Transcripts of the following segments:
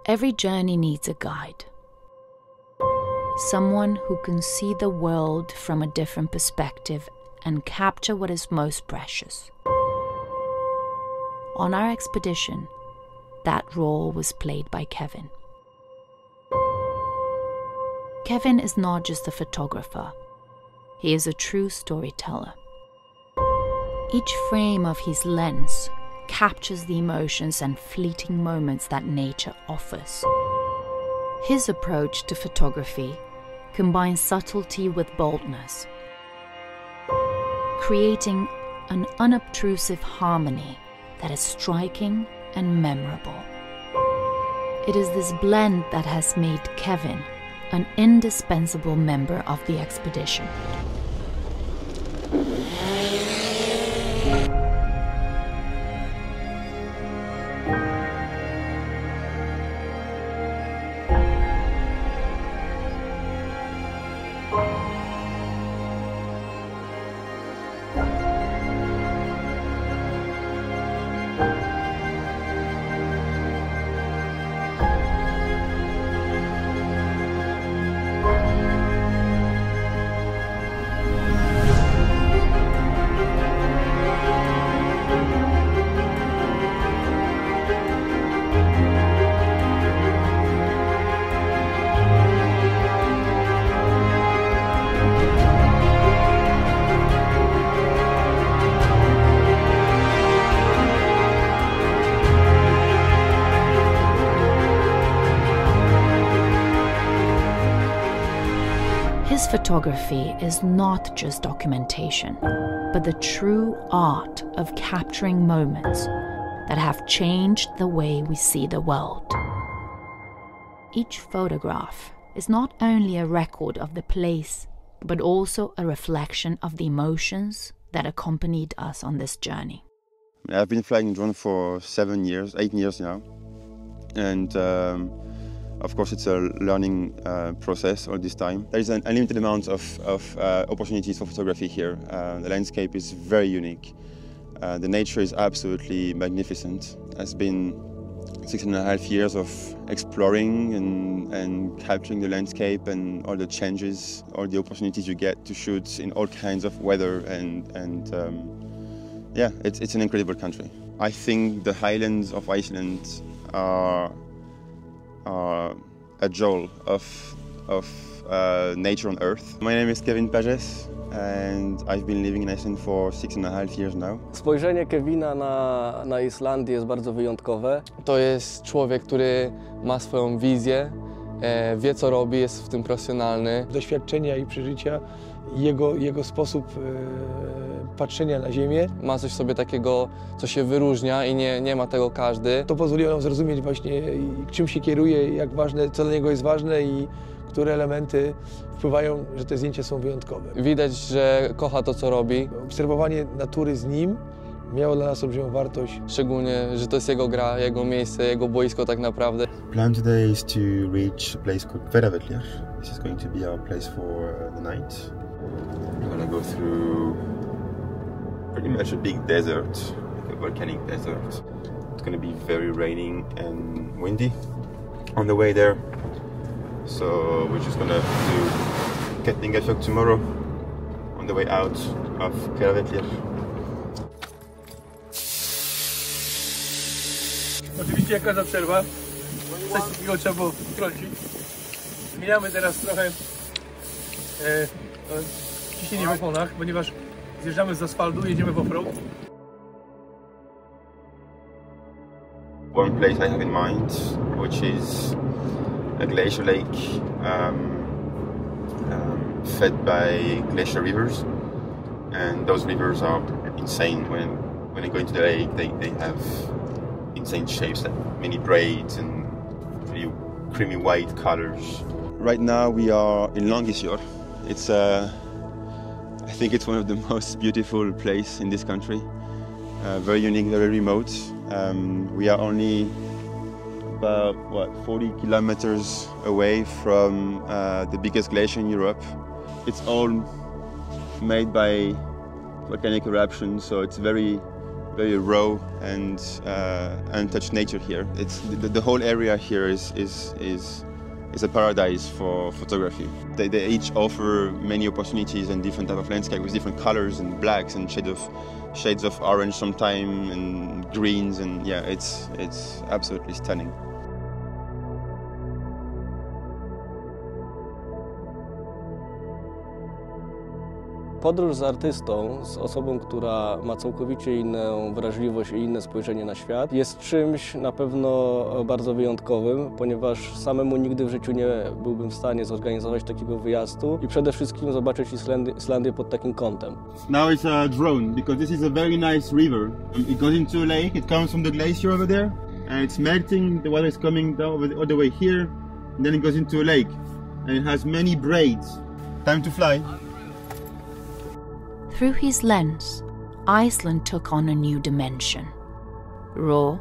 Every journey needs a guide. Someone who can see the world from a different perspective and capture what is most precious. On our expedition, that role was played by Kevin. Kevin is not just a photographer. He is a true storyteller. Each frame of his lens captures the emotions and fleeting moments that nature offers. His approach to photography combines subtlety with boldness, creating an unobtrusive harmony that is striking and memorable. It is this blend that has made Kevin an indispensable member of the expedition. His photography is not just documentation, but the true art of capturing moments that have changed the way we see the world. Each photograph is not only a record of the place, but also a reflection of the emotions that accompanied us on this journey. I've been flying drone for 8 years now, and of course, it's a learning process all this time. There is an unlimited amount of opportunities for photography here. The landscape is very unique. The nature is absolutely magnificent. It's been 6.5 years of exploring and capturing the landscape and all the changes, all the opportunities you get to shoot in all kinds of weather, and yeah, it's an incredible country. I think the highlands of Iceland are a jewel of nature on Earth. My name is Kevin Pages, and I've been living in Iceland for 6.5 years now. Spojrzenie Kevina na Islandię jest bardzo wyjątkowe. To jest człowiek, który ma swoją wizję, wie co robi, jest w tym profesjonalny. Doświadczenia i przeżycia, jego sposób patrzenia na ziemię. Ma coś w sobie takiego, co się wyróżnia i nie ma tego każdy. To pozwoliło nam zrozumieć właśnie, czym się kieruje, jak ważne, co dla niego jest ważne i które elementy wpływają, że te zdjęcia są wyjątkowe. Widać, że kocha to, co robi. Obserwowanie natury z nim miało dla nas olbrzymią wartość. Szczególnie, że to jest jego gra, jego miejsce, jego boisko tak naprawdę. Plan today is to reach a place called Kmiecinski. This is going to be our place for the night. We're going to go through pretty much a big desert, like a volcanic desert. It's going to be very raining and windy on the way there. So we're just going to do Kmiecinski tomorrow on the way out of Kmiecinski. Oczywiście jak każda przerwa, coś takiego trzeba było wtrącić. Zmieniamy teraz trochę ciśnienie w oponach, ponieważ zjeżdżamy z asfaltu, jedziemy w offroad. One place I have in mind, which is a glacier lake fed by glacier rivers, and those rivers are insane. When you go into the lake, they have insane shapes, like many braids and really creamy white colors. Right now we are in Langisjord. It's I think it's one of the most beautiful places in this country. Very unique, very remote. We are only about 40 kilometers away from the biggest glacier in Europe. It's all made by volcanic eruptions, so it's very very raw and untouched nature here. It's the whole area here is a paradise for photography. They each offer many opportunities and different type of landscape with different colors and blacks and shades of orange sometimes and greens, and yeah, it's absolutely stunning. Podróż z artystą, z osobą, która ma całkowicie inną wrażliwość i inne spojrzenie na świat, jest czymś na pewno bardzo wyjątkowym, ponieważ samemu nigdy w życiu nie byłbym w stanie zorganizować takiego wyjazdu i przede wszystkim zobaczyć Islandię pod takim kątem. Now it's a drone because this is a very nice river. It goes into a lake, it comes from the glacier over there and it's melting, the water is coming down all the way here and then it goes into a lake and it has many braids. Time to fly. Through his lens, Iceland took on a new dimension. Raw,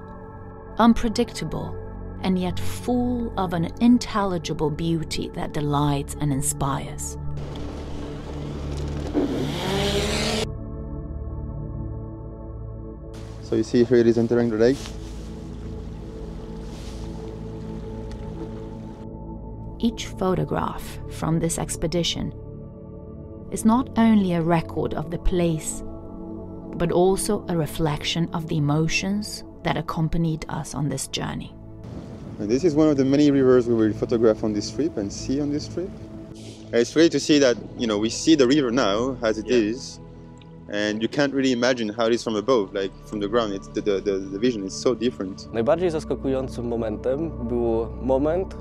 unpredictable, and yet full of an intelligible beauty that delights and inspires. So you see here it is entering the lake. Each photograph from this expedition is not only a record of the place, but also a reflection of the emotions that accompanied us on this journey. And this is one of the many rivers we will photograph on this trip and see on this trip. And it's great to see that, you know, we see the river now as it is, and you can't really imagine how it is from above, like from the ground. It's the vision is so different. Najbardziej zaskakującym momentem był moment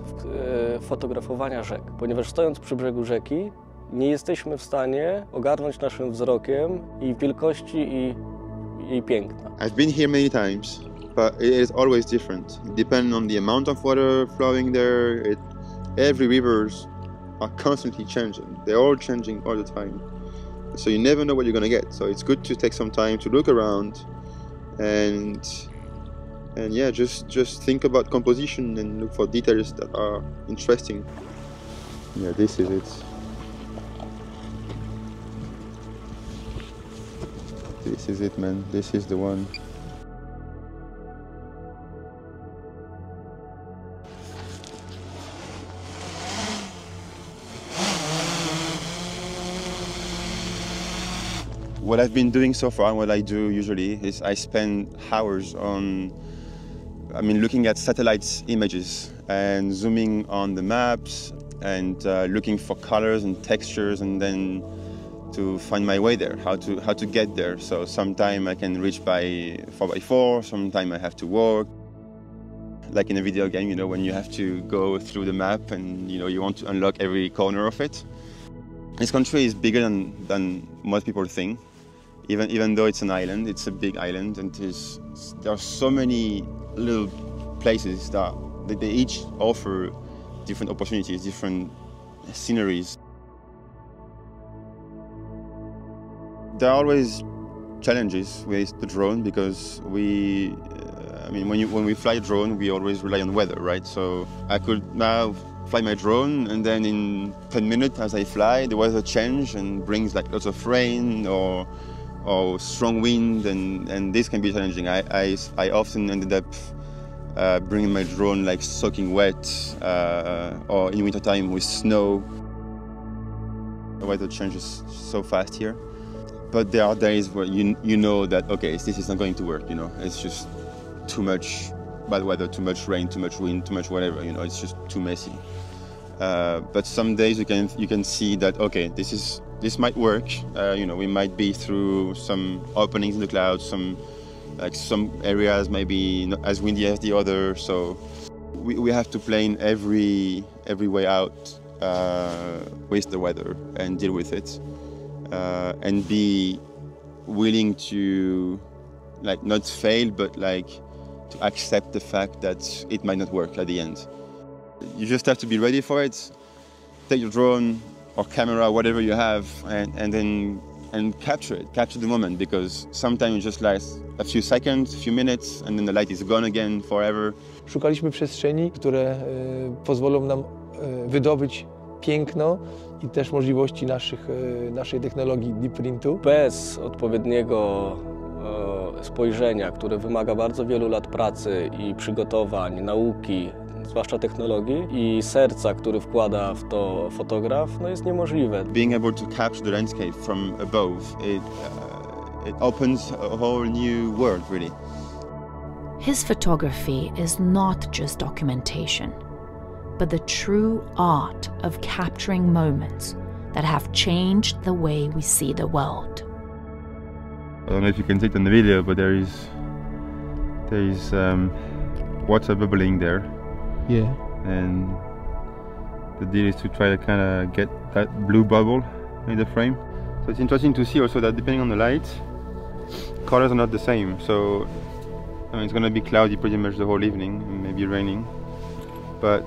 fotografowania rzek, ponieważ stojąc przy brzegu rzeki, nie jesteśmy w stanie ogarnąć naszym wzrokiem jej wielkości i jej piękna. I've been here many times, but it is always different. Depending on the amount of water flowing there, every rivers are constantly changing. They're all changing all the time. So you never know what you're gonna get. So it's good to take some time to look around and yeah, just think about composition and look for details that are interesting. Yeah, this is it. This is it, man. This is the one. What I've been doing so far, and what I do usually, is I spend hours looking at satellite images and zooming on the maps and looking for colors and textures, and then to find my way there, how to get there. So sometime I can reach by 4x4, sometime I have to walk. Like in a video game, you know, when you have to go through the map and you want to unlock every corner of it. This country is bigger than most people think. Even though it's an island, it's a big island, and there are so many little places that they each offer different opportunities, different sceneries. There are always challenges with the drone because when we fly a drone, we always rely on weather, right? So I could now fly my drone, and then in 10 minutes as I fly, the weather changes and brings like lots of rain or strong wind, and this can be challenging. I often ended up bringing my drone like soaking wet, or in wintertime with snow. The weather changes so fast here. But there are days where you know that, okay, this is not going to work, it's just too much bad weather, too much rain, too much wind, too much whatever, it's just too messy. But some days you can see that, okay, this might work, we might be through some openings in the clouds, some areas maybe not as windy as the other, so we have to plan every way out with the weather and deal with it. And be willing to not fail, but to accept the fact that it might not work at the end. You just have to be ready for it. Take your drone or camera, whatever you have, and capture the moment, because sometimes it just lasts a few seconds, a few minutes, and then the light is gone again forever. Szukaliśmy przestrzeni, które pozwolą nam wydobyć piękno i też możliwości naszej technologii DeePrintu. Bez odpowiedniego spojrzenia, który wymaga bardzo wielu lat pracy i przygotowań, nauki, zwłaszcza technologii, i serca, który wkłada w to fotograf, no jest niemożliwe. Being able to capture the landscape from above, it opens a whole new world, really. His photography is not just documentation, but the true art of capturing moments that have changed the way we see the world. I don't know if you can see it on the video, but there is water bubbling there. Yeah. And the deal is to try to kind of get that blue bubble in the frame. So it's interesting to see also that depending on the light, colors are not the same. So I mean, it's going to be cloudy pretty much the whole evening, maybe raining. But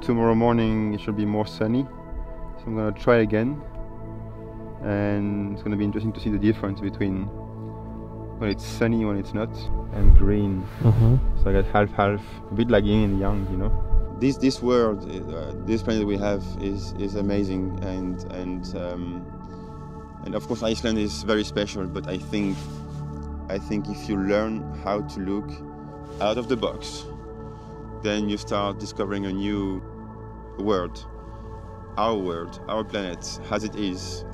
tomorrow morning it should be more sunny. So I'm going to try again. And it's going to be interesting to see the difference between when it's sunny, when it's not, and green. So I got half-half, a bit like yin and yang, you know. This world, this planet we have is amazing, and of course Iceland is very special. But I think if you learn how to look out of the box, then you start discovering a new world, our planet as it is,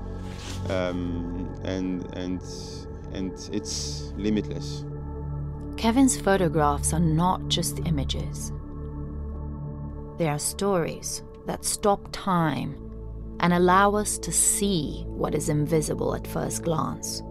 and it's limitless. Kevin's photographs are not just images. They are stories that stop time and allow us to see what is invisible at first glance.